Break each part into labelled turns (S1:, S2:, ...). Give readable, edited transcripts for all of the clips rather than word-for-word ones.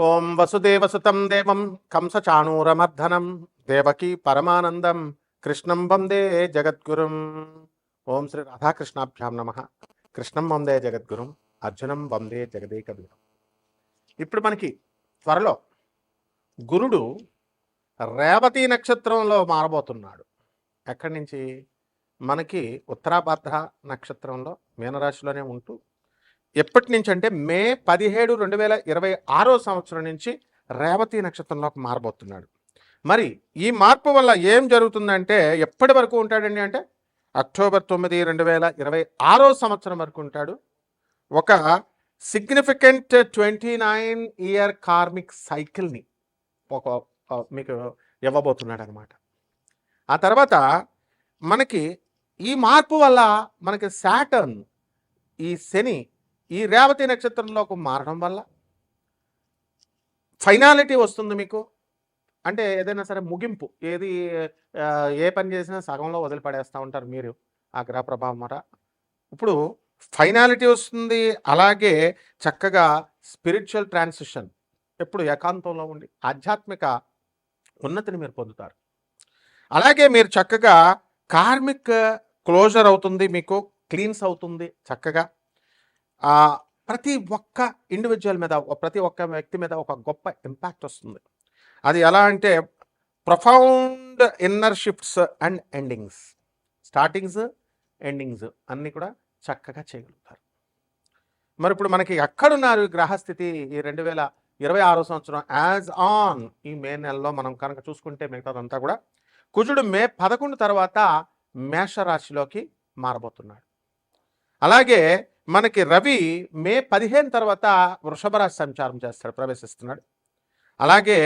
S1: ఓం వసుదేవసుతం దేవం కంసచాణూరమర్ధనం దేవకీ పరమానందం కృష్ణం వందే జగద్గురుం. ఓం శ్రీ రాధాకృష్ణాభ్యాం నమ. కృష్ణం వందే జగద్గురుం, అర్జునం వందే జగదేకవీరం. ఇప్పుడు మనకి త్వరలో గురుడు రేవతి నక్షత్రంలో మారబోతున్నాడు. ఎక్కడి నుంచి? మనకి ఉత్తరాభాద్ర నక్షత్రంలో మీనరాశిలోనే ఉంటూ ఎప్పటి నుంచి అంటే మే 17, 2026 సంవత్సరం నుంచి రేవతి నక్షత్రంలోకి మారబోతున్నాడు. మరి ఈ మార్పు వల్ల ఏం జరుగుతుందంటే ఎప్పటి వరకు ఉంటాడండి అంటే అక్టోబర్ 9, 2026 సంవత్సరం వరకు ఉంటాడు. ఒక సిగ్నిఫికెంట్ 29 ఇయర్ కార్మిక్ సైకిల్ని ఒక మీకు ఇవ్వబోతున్నాడు అనమాట. ఆ తర్వాత మనకి ఈ మార్పు వల్ల మనకి సాటర్న్, ఈ శని ఈ రేవతి నక్షత్రంలోకి మారడం వల్ల ఫైనాలిటీ వస్తుంది మీకు. అంటే ఏదైనా సరే ముగింపు, ఏ పని చేసినా సగంలో వదిలిపడేస్తూ ఉంటారు మీరు ఆ గ్రహ ప్రభావం మాట. ఇప్పుడు ఫైనాలిటీ వస్తుంది. అలాగే చక్కగా స్పిరిచువల్ ట్రాన్సిషన్, ఎప్పుడు ఏకాంతంలో ఉండి ఆధ్యాత్మిక ఉన్నతిని మీరు పొందుతారు. అలాగే మీరు చక్కగా కార్మిక్ క్లోజర్ అవుతుంది, మీకు క్లీన్స్ అవుతుంది చక్కగా. ప్రతి ఒక్క ఇండివిజువల్ మీద, ప్రతి ఒక్క వ్యక్తి మీద ఒక గొప్ప ఇంపాక్ట్ వస్తుంది. అది ఎలా అంటే profound inner shifts and endings, startings endings అన్నీ కూడా చక్కగా చేయగలుగుతారు. మరి ఇప్పుడు మనకి ఎక్కడున్నారు గ్రహస్థితి ఈ 2026 సంవత్సరం యాజ్ ఆన్ ఈ మే నెలలో మనం కనుక చూసుకుంటే మిగతాదంతా కూడా కుజుడు మే 11 తర్వాత మేషరాశిలోకి మారబోతున్నాడు. అలాగే మనకి రవి మే 15 తర్వాత వృషభ రాశి సంచారం చేస్తాడు, ప్రవేశిస్తున్నాడు. అలాగే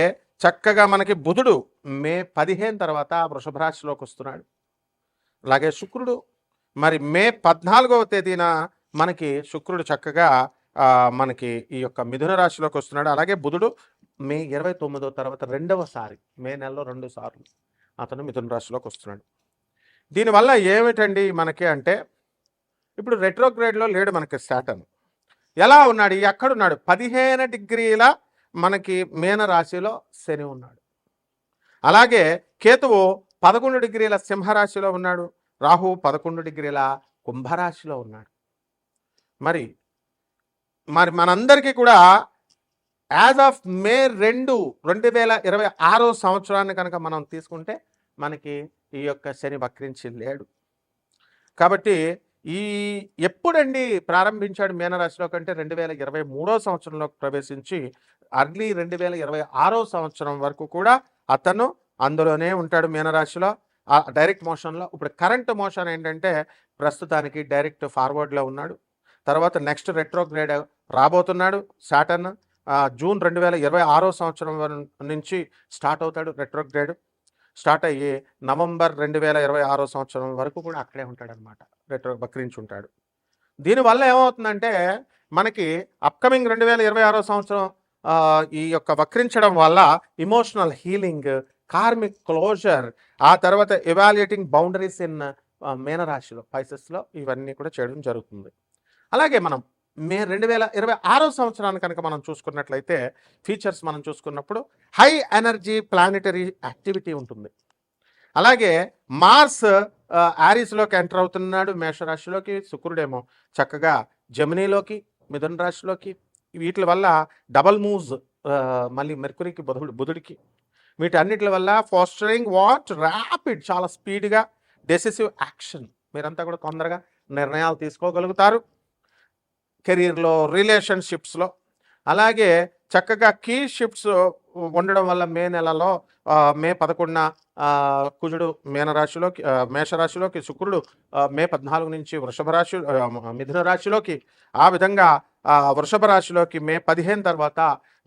S1: చక్కగా మనకి బుధుడు మే 15 తర్వాత వృషభ రాశిలోకి వస్తున్నాడు. అలాగే శుక్రుడు మరి మే 14వ తేదీన మనకి శుక్రుడు చక్కగా మనకి ఈ యొక్క మిథున రాశిలోకి వస్తున్నాడు. అలాగే బుధుడు మే 29వ తర్వాత రెండవసారి, మే నెలలో 2 సార్లు అతను మిథున రాశిలోకి వస్తున్నాడు. దీనివల్ల ఏమిటండి మనకి అంటే ఇప్పుడు రెట్రోగ్రేడ్లో లేడు మనకి సాటర్న్. ఎలా ఉన్నాడు? ఎక్కడున్నాడు? 15 డిగ్రీల మనకి మీన రాశిలో శని ఉన్నాడు. అలాగే కేతువు 11 డిగ్రీల సింహరాశిలో ఉన్నాడు. రాహు 11 డిగ్రీల కుంభరాశిలో ఉన్నాడు. మరి మనందరికీ కూడా యాజ్ ఆఫ్ మే 2, 2026 సంవత్సరాన్ని కనుక మనం తీసుకుంటే మనకి ఈ యొక్క శని వక్రించి లేడు. కాబట్టి ఎప్పుడండి ప్రారంభించాడు మీనరాశిలో కంటే 2023 సంవత్సరంలోకి ప్రవేశించి అర్లీ 2026 సంవత్సరం వరకు కూడా అతను అందులోనే ఉంటాడు మీనరాశిలో, డైరెక్ట్ మోషన్లో. ఇప్పుడు కరెంట్ మోషన్ ఏంటంటే ప్రస్తుతానికి డైరెక్ట్ ఫార్వర్డ్లో ఉన్నాడు. తర్వాత నెక్స్ట్ రెట్రోగ్రేడ్ రాబోతున్నాడు సాటర్న్. జూన్ 2026 సంవత్సరం నుంచి స్టార్ట్ అవుతాడు రెట్రోగ్రేడ్. స్టార్ట్ అయ్యి నవంబర్ 2026 సంవత్సరం వరకు కూడా అక్కడే ఉంటాడనమాట, వక్రించి ఉంటాడు. దీనివల్ల ఏమవుతుందంటే మనకి అప్కమింగ్ 2026 సంవత్సరం ఈ యొక్క వక్రించడం వల్ల ఇమోషనల్ హీలింగ్, కార్మిక్ క్లోజర్, ఆ తర్వాత ఎవాల్యుయేటింగ్ బౌండరీస్ ఇన్ మీనరాశిలో, పైసెస్లో ఇవన్నీ కూడా చేయడం జరుగుతుంది. అలాగే మనం మే 2026 సంవత్సరాన్ని కనుక మనం చూసుకున్నట్లయితే ఫీచర్స్ మనం చూసుకున్నప్పుడు హై ఎనర్జీ ప్లానెటరీ యాక్టివిటీ ఉంటుంది. అలాగే మార్స్ ఆరీస్లోకి ఎంటర్ అవుతున్నాడు మేషరాశిలోకి. శుక్రుడేమో చక్కగా జమినీలోకి, మిథున రాశిలోకి. వీటి వల్ల డబల్ మూవ్స్ మళ్ళీ మెర్కురీకి, బుధుడికి, వీటన్నిటి వల్ల ఫాస్టరింగ్ ర్యాపిడ్, చాలా స్పీడ్గా డెసిసివ్ యాక్షన్, మీరంతా కూడా తొందరగా నిర్ణయాలు తీసుకోగలుగుతారు కెరీర్లో, రిలేషన్షిప్స్లో. అలాగే చక్కగా కీ షిఫ్ట్స్ ఉండడం వల్ల మే నెలలో మే 11న కుజుడు మీనరాశిలోకి, మేషరాశిలోకి, శుక్రుడు మే 14 నుంచి మిథున రాశిలోకి, ఆ విధంగా వృషభ రాశిలోకి మే 15 తర్వాత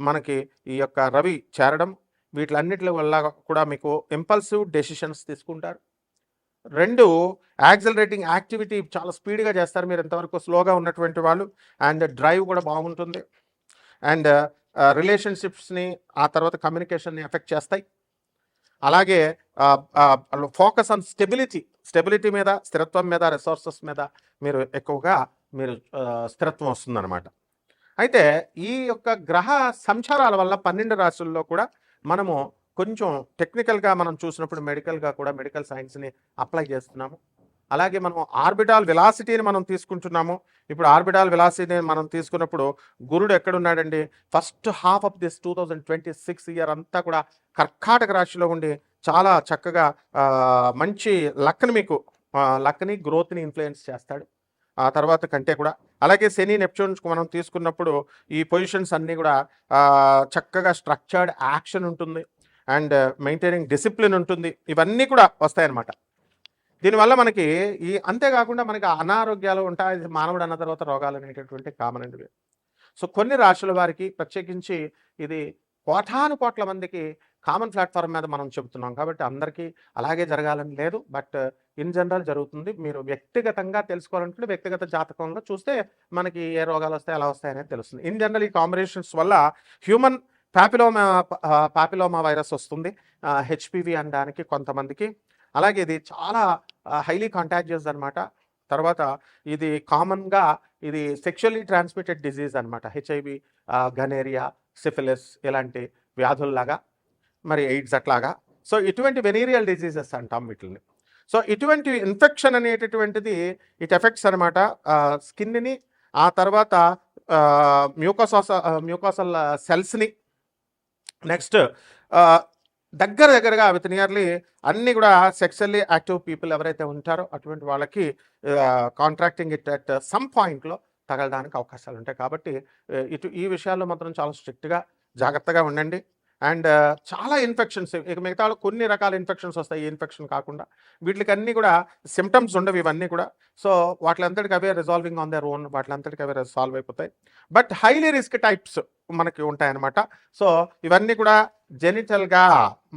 S1: మనకి ఈ యొక్క రవి చేరడం, వీటిలన్నిటి వల్ల కూడా మీకు ఇంపల్సివ్ డెసిషన్స్ తీసుకుంటారు. 2 యాక్సిలరేటింగ్ యాక్టివిటీ, చాలా స్పీడ్గా చేస్తారు మీరు ఎంతవరకు స్లోగా ఉన్నటువంటి వాళ్ళు. అండ్ డ్రైవ్ కూడా బాగుంటుంది. అండ్ రిలేషన్షిప్స్ని, ఆ తర్వాత కమ్యూనికేషన్ని ఎఫెక్ట్ చేస్తాయి. అలాగే ఫోకస్ ఆన్ స్టెబిలిటీ మీద, స్థిరత్వం మీద, రిసోర్సెస్ మీద మీరు ఎక్కువగా స్థిరత్వం వస్తుందన్నమాట. అయితే ఈ యొక్క గ్రహ సంచారాల వల్ల 12 రాశుల్లో కూడా మనము కొంచెం టెక్నికల్గా మనం చూసినప్పుడు మెడికల్గా కూడా మెడికల్ సైన్స్ని అప్లై చేస్తున్నాము. అలాగే మనం ఆర్బిటాల్ వెలాసిటీని మనం తీసుకుంటున్నాము. ఇప్పుడు ఆర్బిటాల్ వెలాసిటీని మనం తీసుకున్నప్పుడు గురుడు ఎక్కడున్నాడండి? First half of this 2026 year అంతా కూడా కర్కాటక రాశిలో ఉండి చాలా చక్కగా మంచి లక్ని మీకు లక్ని గ్రోత్ని ఇన్ఫ్లుయెన్స్ చేస్తాడు ఆ తర్వాత కంటే కూడా. అలాగే శని నెప్ట్యూన్స్ మనం తీసుకున్నప్పుడు ఈ పొజిషన్స్ అన్నీ కూడా చక్కగా స్ట్రక్చర్డ్ యాక్షన్ ఉంటుంది అండ్ మెయింటైనింగ్ డిసిప్లిన్ ఉంటుంది. ఇవన్నీ కూడా వస్తాయన్నమాట. దీనివల్ల మనకి అంతేకాకుండా మనకి అనారోగ్యాలు ఉంటాయి. మానవుడు అన్న తర్వాత రోగాలు అనేటటువంటి కామన్ అండి. సో కొన్ని రాశుల వారికి ప్రత్యేకించి ఇది కోటాను కోట్ల మందికి కామన్ ప్లాట్ఫామ్ మీద మనం చెబుతున్నాం కాబట్టి అందరికీ అలాగే జరగాలని లేదు. బట్ ఇన్ జనరల్ జరుగుతుంది. మీరు వ్యక్తిగతంగా తెలుసుకోవాలనుకుంటే వ్యక్తిగత జాతకంలో చూస్తే మనకి ఏ రోగాలు వస్తాయి ఎలా వస్తాయి అనేది తెలుస్తుంది. ఇన్ జనరల్ ఈ కాంబినేషన్స్ వల్ల హ్యూమన్ పాపిలోమా వైరస్ వస్తుంది, హెచ్పివి అనడానికి కొంతమందికి. అలాగే ఇది చాలా హైలీ కాంటాజియస్ అనమాట. తర్వాత ఇది కామన్గా ఇది సెక్షువల్లీ ట్రాన్స్మిటెడ్ డిజీజ్ అనమాట. హెచ్ఐవి, గనేరియా, సిఫిలిస్ ఇలాంటి వ్యాధుల్లాగా, మరి ఎయిడ్స్ అట్లాగా. సో ఇటువంటి వెనీరియల్ డిజీజెస్ అంటాం వీటిని. సో ఇటువంటి ఇన్ఫెక్షన్ అనేటటువంటిది ఇట్ ఎఫెక్ట్స్ అనమాట స్కిన్ని, ఆ తర్వాత మ్యూకోసల్ సెల్స్ని. నెక్స్ట్ దగ్గరగా విత్ నియర్లీ అన్నీ కూడా సెక్సువల్లీ యాక్టివ్ పీపుల్ ఎవరైతే ఉంటారో అటువంటి వాళ్ళకి కాంట్రాక్టింగ్ ఇట్ అట్ సమ్ పాయింట్లో తగలడానికి అవకాశాలు ఉంటాయి. కాబట్టి ఈ విషయాల్లో మాత్రం చాలా స్ట్రిక్ట్గా జాగ్రత్తగా ఉండండి. అండ్ చాలా ఇన్ఫెక్షన్స్, ఇక మిగతా కొన్ని రకాల ఇన్ఫెక్షన్స్ వస్తాయి. ఈ ఇన్ఫెక్షన్ కాకుండా వీటికి అన్నీ కూడా సిమ్టమ్స్ ఉండవు ఇవన్నీ కూడా. సో వాటిలంతటికి అవే రిజాల్వింగ్ ఆన్ దర్ ఓన్, వాటిలంతటికి అవే సాల్వ్ అయిపోతాయి. బట్ హైలీ రిస్క్ టైప్స్ మనకి ఉంటాయన్నమాట. సో ఇవన్నీ కూడా జెనిటల్గా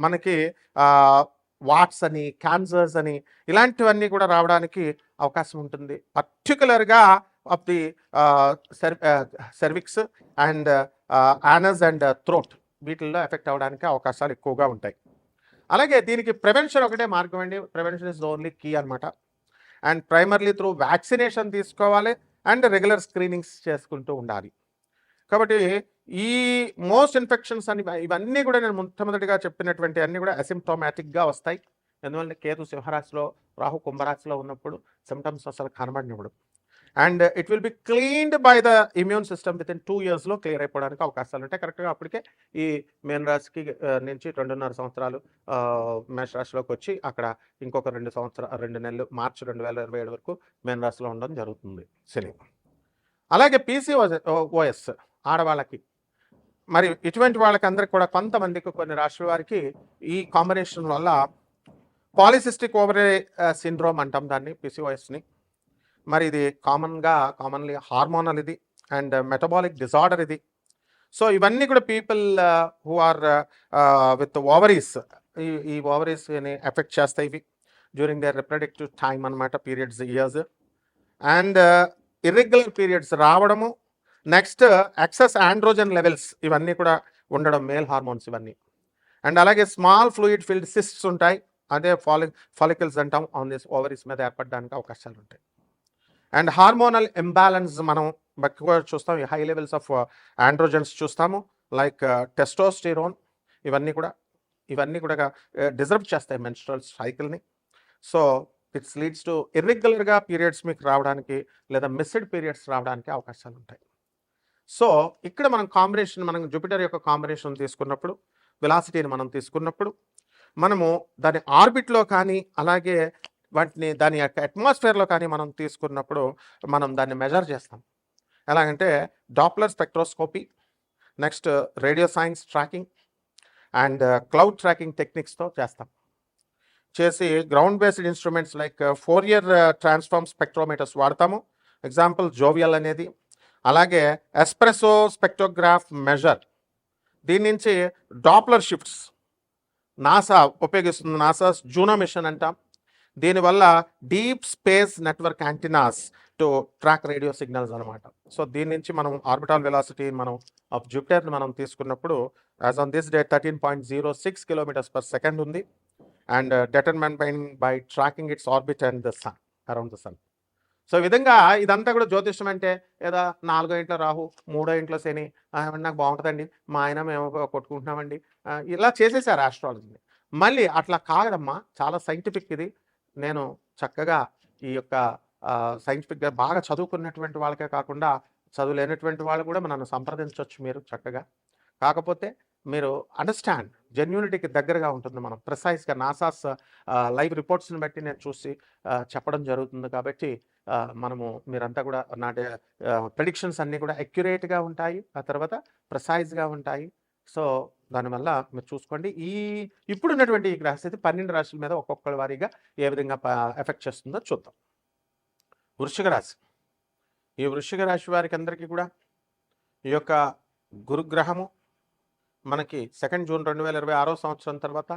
S1: మనకి వాట్స్ అని, క్యాన్సర్స్ అని ఇలాంటివన్నీ కూడా రావడానికి అవకాశం ఉంటుంది. పర్టికులర్గా of the cervix and anus and throat, వీటిల్లో ఎఫెక్ట్ అవ్వడానికి అవకాశాలు ఎక్కువగా ఉంటాయి. అలాగే దీనికి ప్రివెన్షన్ ఒకటే మార్గం అండి. Prevention is the only key అనమాట. అండ్ ప్రైమర్లీ త్రూ వ్యాక్సినేషన్ తీసుకోవాలి అండ్ రెగ్యులర్ స్క్రీనింగ్స్ చేసుకుంటూ ఉండాలి. కాబట్టి ఈ మోస్ట్ ఇన్ఫెక్షన్స్ అని ఇవన్నీ కూడా నేను మొట్టమొదటిగా చెప్పినటువంటి అన్నీ కూడా అసిమ్టోమాటిక్గా వస్తాయి. ఎందువల్ల కేతు సింహరాశిలో, రాహు కుంభరాశిలో ఉన్నప్పుడు సిమ్టమ్స్ అసలు కనబడినప్పుడు. And it will be cleaned by the immune system within 2 yearsలో క్లియర్ అయిపోవడానికి అవకాశాలు ఉంటాయి. కరెక్ట్గా అప్పటికే ఈ మేన రాశికి నుంచి 2.5 సంవత్సరాలు మేష రాశిలోకి వచ్చి అక్కడ ఇంకొక 2 నెలలు మార్చి 2027 వరకు మేన రాశిలో ఉండడం జరుగుతుంది శని. అలాగే PCOS ఆడవాళ్ళకి, మరి ఇటువంటి వాళ్ళకి అందరికి కూడా కొంతమందికి కొన్ని రాశుల వారికి ఈ కాంబినేషన్ వల్ల పాలిసిస్టిక్ ఓవరీ సిండ్రోమ్ అంటాం దాన్ని, PCOSని. మరి ఇది కామన్లీ హార్మోనల్ ఇది అండ్ మెటబాలిక్ డిజార్డర్ ఇది. సో ఇవన్నీ కూడా people who are with ovaries, ఈ ఓవరీస్ని ఎఫెక్ట్ చేస్తాయి ఇవి డ్యూరింగ్ దేర్ రిప్రొడక్టివ్ టైమ్ అనమాట, periods years. And irregular periods రావడము, నెక్స్ట్ ఎక్సెస్ ఆండ్రోజన్ లెవెల్స్ ఇవన్నీ కూడా ఉండడం, మేల్ హార్మోన్స్ ఇవన్నీ. అండ్ అలాగే స్మాల్ ఫ్లూయిడ్ ఫిల్డ్ సిస్ట్స్ ఉంటాయి, అదే ఫాలికల్స్ అంటాం, ఆన్ దిస్ ఓవరీస్ మీద ఏర్పడడానికి అవకాశాలు ఉంటాయి. అండ్ హార్మోనల్ ఇంబ్యాలెన్స్ మనం ఎక్కువ చూస్తాం. హై లెవెల్స్ ఆఫ్ ఆండ్రోజన్స్ చూస్తాము, లైక్ టెస్టోస్టిరోన్. ఇవన్నీ కూడా డిజర్వ్ చేస్తాయి మెన్స్ట్రల్ సైకిల్ని. సో ఇట్స్ లీడ్స్ టు ఇర్రెగ్యులర్గా పీరియడ్స్ మీకు రావడానికి లేదా మిస్డ్ పీరియడ్స్ రావడానికి అవకాశాలు ఉంటాయి. సో ఇక్కడ మనం జూపిటర్ యొక్క కాంబినేషన్ తీసుకున్నప్పుడు, వెలాసిటీని మనం తీసుకున్నప్పుడు, మనము దాని ఆర్బిట్లో కానీ అలాగే దాని యొక్క అట్మాస్ఫియర్లో కానీ మనం తీసుకున్నప్పుడు మనం దాన్ని మెజర్ చేస్తాం. ఎలాగంటే Doppler spectroscopy, next radio science tracking and cloud tracking టెక్నిక్స్తో చేసి ground based instruments like Fourier transform spectrometers వాడతాము. ఎగ్జాంపుల్ జోవియల్ అనేది. అలాగే ఎస్ప్రెసో స్పెక్ట్రోగ్రాఫ్ మెజర్, దీని నుంచి డాప్లర్ షిఫ్ట్స్ నాసా ఉపయోగిస్తుంది, నాసా జూనో మిషన్ అంటాం. దీనివల్ల deep space network antennas to track radio signals అనమాట. సో దీని నుంచి మనం ఆర్బిటాల్ వెలాసిటీ ఆఫ్ జూపిటర్ మనం తీసుకున్నప్పుడు as on this day 13.06 km/s ఉంది. And determined by tracking its orbit and the sun, around the sun. So ఈ విధంగా ఇదంతా కూడా జ్యోతిష్యం అంటే ఏదో 4 ఇంట్లో రాహు, 3 ఇంట్లో శని, ఏమండి నాకు బాగుంటుందండి, మా ఆయన మేము కొట్టుకుంటున్నామండి, ఇలా చేసేసారు ఆస్ట్రాలజీని. మళ్ళీ అట్లా కాదమ్మా, చాలా సైంటిఫిక్ ఇది. నేను చక్కగా ఈ యొక్క సైంటిఫిక్గా బాగా చదువుకున్నటువంటి వాళ్ళకే కాకుండా చదువులేనటువంటి వాళ్ళు కూడా నన్ను సంప్రదించవచ్చు మీరు చక్కగా. కాకపోతే మీరు అండర్స్టాండ్, జెన్యూనిటీకి దగ్గరగా ఉంటుంది. మనం ప్రిసైజ్గా నాసాస్ లైవ్ రిపోర్ట్స్ని బట్టి నేను చూసి చెప్పడం జరుగుతుంది. కాబట్టి మనము మీరంతా కూడా నా ప్రెడిక్షన్స్ అన్నీ కూడా అక్యురేట్గా ఉంటాయి, ఆ తర్వాత ప్రిసైజ్గా ఉంటాయి. సో దానివల్ల మీరు చూసుకోండి. ఇప్పుడున్నటువంటి ఈ గ్రహస్థితి 12 రాశుల మీద ఒక్కొక్కరి వారీగా ఏ విధంగా ఎఫెక్ట్ చేస్తుందో చూద్దాం. వృశ్చిక రాశి. ఈ వృశ్చిక రాశి వారికి అందరికీ కూడా ఈ యొక్క గురుగ్రహము మనకి 2 జూన్ 2026 సంవత్సరం తర్వాత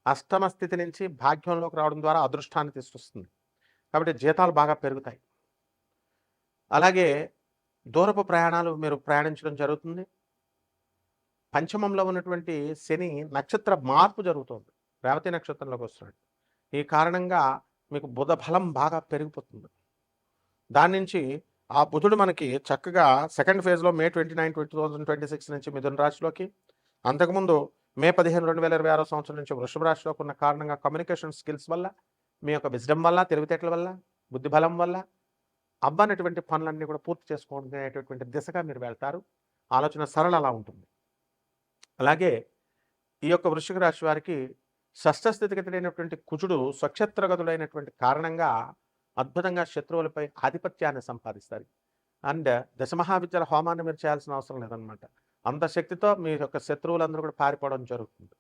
S1: అష్టమ స్థితి నుంచి భాగ్యంలోకి రావడం ద్వారా అదృష్టాన్ని తీసుకొస్తుంది. కాబట్టి జీతాలు బాగా పెరుగుతాయి. అలాగే దూరపు ప్రయాణాలు మీరు ప్రయాణించడం జరుగుతుంది. పంచమంలో ఉన్నటువంటి శని నక్షత్ర మార్పు జరుగుతుంది, రేవతి నక్షత్రంలోకి వస్తున్నాడు. ఈ కారణంగా మీకు బుధ బలం బాగా పెరిగిపోతుంది. దాని నుంచి ఆ బుధుడు మనకి చక్కగా సెకండ్ ఫేజ్లో మే 29, 2026 నుంచి మిథున రాశిలోకి, అంతకుముందు మే 15, 2026 సంవత్సరం నుంచి వృషభ రాశిలోకి ఉన్న కారణంగా కమ్యూనికేషన్ స్కిల్స్ వల్ల, మీ యొక్క విజ్డమ్ వల్ల, తెలివితేటల వల్ల, బుద్ధి బలం వల్ల అవ్వనటువంటి పనులన్నీ కూడా పూర్తి చేసుకునేటటువంటి దిశగా మీరు వెళ్తారు. ఆలోచన సరళ అలా ఉంటుంది. అలాగే ఈ యొక్క వృశ్చిక రాశి వారికి షష్ఠ స్థితిగతుడైనటువంటి కుజుడు స్వక్షేత్రగతుడైనటువంటి కారణంగా అద్భుతంగా శత్రువులపై ఆధిపత్యాన్ని సంపాదిస్తారు. అండ్ దశమహావిద్యల హోమాన్ని మీరు చేయాల్సిన అవసరం లేదనమాట. అంత శక్తితో మీ యొక్క శత్రువులందరూ కూడా పారిపోవడం జరుగుతుంది.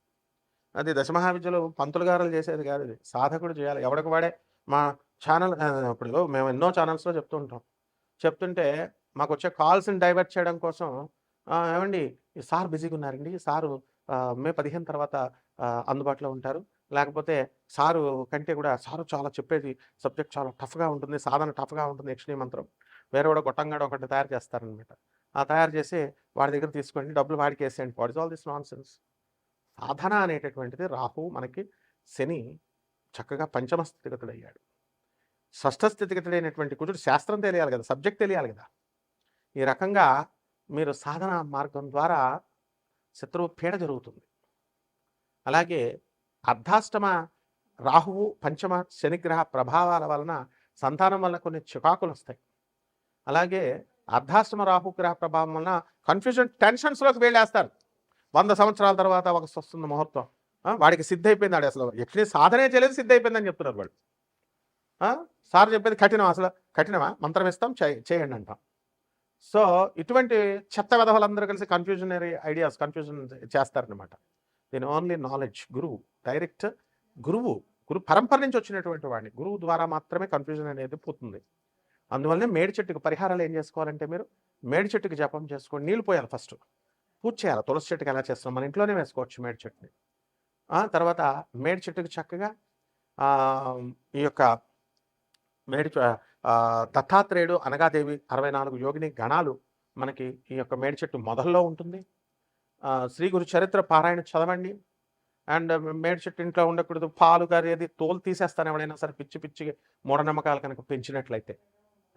S1: అది దశమహావిద్యలు పంతులు గారులు చేసేది కాదు, ఇది సాధకుడు చేయాలి. ఎవడికి వాడే మా ఛానల్ ఇప్పుడు మేము ఎన్నో ఛానల్స్లో చెప్తుంటే మాకు వచ్చే కాల్స్ని డైవర్ట్ చేయడం కోసం, ఏమండి ఈ సార్ బిజీగా ఉన్నారండి, సారు మే 15 తర్వాత అందుబాటులో ఉంటారు, లేకపోతే సారు కంటే కూడా సారు చాలా చెప్పేది సబ్జెక్ట్ చాలా టఫ్గా ఉంటుంది, సాధన టఫ్గా ఉంటుంది, యక్షిణీ మంత్రం వేరే కూడా గొట్టంగాడ ఒకటి తయారు చేస్తారనమాట. ఆ తయారు చేసి వాడి దగ్గర తీసుకోండి, డబ్బులు వాడికి వేసేయండి. What is all this nonsense? సాధన అనేటటువంటిది రాహు మనకి శని చక్కగా పంచమ స్థితిగతుడయ్యాడు. షష్ఠ స్థితిగతుడైనటువంటి కుజుడు శాస్త్రం తెలియాలి కదా, సబ్జెక్ట్ తెలియాలి కదా. ఈ రకంగా మీరు సాధన మార్గం ద్వారా శత్రువు పీడ జరుగుతుంది. అలాగే అర్ధాష్టమ రాహువు పంచమ శనిగ్రహ ప్రభావాల వలన సంతానం వల్ల కొన్ని చికాకులు వస్తాయి. అలాగే అర్ధాష్టమ రాహుగ్రహ ప్రభావం వలన కన్ఫ్యూజన్ టెన్షన్స్లోకి వెళ్ళేస్తారు. 100 సంవత్సరాల తర్వాత ఒక వస్తుంది ముహూర్తం, వాడికి సిద్ధ అయిపోయింది, ఆడు అసలు ఎట్లీ సాధనే చేయలేదు, సిద్ధ అయిపోయిందని చెప్తున్నారు వాళ్ళు. సార్ చెప్పేది కఠినం, అసలు కఠినమా, మంత్రం ఇస్తాం చేయండి అంటాం. సో ఇటువంటి చెత్త వెధవలందరూ కలిసి కన్ఫ్యూజనరీ ఐడియాస్ కన్ఫ్యూజన్ చేస్తారనమాట. దీని ఓన్లీ నాలెడ్జ్, గురువు, డైరెక్ట్ గురు పరంపర నుంచి వచ్చినటువంటి వాడిని గురువు ద్వారా మాత్రమే కన్ఫ్యూజన్ అనేది పోతుంది. అందువల్లనే మేడి చెట్టుకు పరిహారాలు ఏం చేసుకోవాలంటే, మీరు మేడి చెట్టుకి జపం చేసుకోండి, నీళ్ళు పోయాలి, ఫస్ట్ పూజ చేయాలి. తులసి చెట్టుకి ఎలా చేస్తాం, మన ఇంట్లోనే వేసుకోవచ్చు మేడి చెట్టుని. తర్వాత మేడి చెట్టుకి చక్కగా ఈ యొక్క దత్తాత్రేయుడు, అనగాదేవి, 64 యోగిని గణాలు మనకి ఈ యొక్క మేడి చెట్టు మొదల్లో ఉంటుంది. శ్రీ గురు చరిత్ర పారాయణ చదవండి. అండ్ మేడి చెట్టు ఇంట్లో ఉండకూడదు, పాలు గారేది తోలు తీసేస్తాను ఎవడైనా సరే, పిచ్చి పిచ్చి మూఢనమ్మకాలు కనుక పెంచినట్లయితే.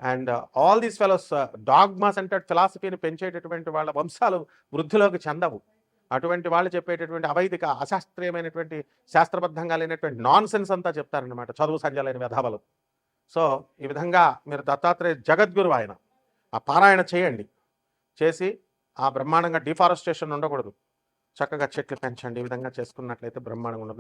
S1: And all these fellows dogma centred ఫిలాసఫీని పెంచేటటువంటి వాళ్ళ వంశాలు వృద్ధిలోకి చెందవు. అటువంటి వాళ్ళు చెప్పేటటువంటి అవైదిక అశాస్త్రీయమైనటువంటి శాస్త్రబద్ధంగా లేనటువంటి నాన్ సెన్స్ అంతా చెప్తారనమాట, చదువు సంజలైన వెధవలు. సో ఈ విధంగా మీరు దత్తాత్రేయ జగద్గురు ఆయన, ఆ పారాయణ చేయండి. చేసి ఆ బ్రహ్మాండంగా డిఫారెస్టేషన్ ఉండకూడదు, చక్కగా చెట్లు పెంచండి. ఈ విధంగా చేసుకున్నట్లయితే బ్రహ్మాండంగా ఉండదు.